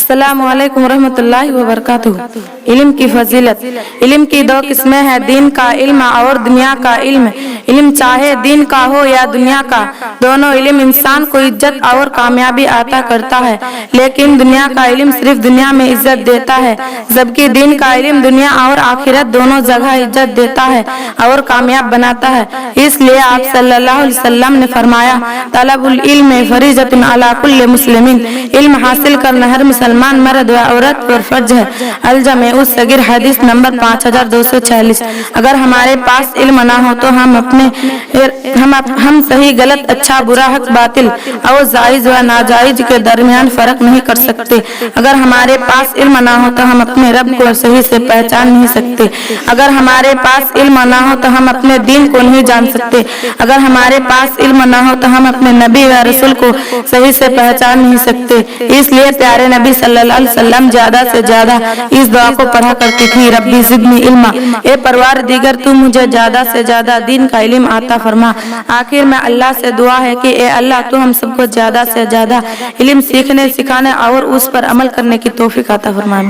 السلام علیکم ورحمۃ اللہ وبرکاتہ۔ علم کی فضیلت۔ علم کی دو قسمیں ہیں، دین کا علم اور دنیا کا علم۔ علم چاہے دین کا ہو یا دنیا کا، دونوں علم انسان کو عزت اور کامیابی عطا کرتا ہے، لیکن دنیا کا علم صرف دنیا میں عزت دیتا ہے، جبکہ دین کا علم دنیا اور آخرت دونوں جگہ عزت دیتا ہے اور کامیاب بناتا ہے۔ اس لیے آپ صلی اللہ علیہ وسلم نے فرمایا، طلب العلم فریضۃ علی کل مسلم، علم حاصل کرنا ہر مسلمان مرد و عورت پر فرض ہے۔ الجامع الصغیر حدیث نمبر 5246۔ اگر ہمارے پاس علم نہ ہو تو ہم صحیح غلط، اچھا برا، حق باطل اور جائز و ناجائز کے درمیان فرق نہیں کر سکتے۔ اگر ہمارے پاس علم نہ ہو تو ہم اپنے رب کو صحیح سے پہچان نہیں سکتے۔ اگر ہمارے پاس علم نہ ہو تو ہم اپنے دین کو نہیں جان سکتے۔ اگر ہمارے پاس علم نہ ہو تو ہم اپنے نبی و رسول کو صحیح سے پہچان نہیں سکتے۔ اس لیے پیارے نبی صلی اللہ علیہ وسلم زیادہ سے زیادہ اس دعا کو پڑھا کرتی تھی، ربی زدنی علما، اے پروردگار تو مجھے زیادہ سے زیادہ دین کا علم عطا فرما۔ آخر میں اللہ سے دعا ہے کہ اے اللہ تو ہم سب کو زیادہ سے زیادہ علم سیکھنے، سکھانے اور اس پر عمل کرنے کی توفیق عطا فرما۔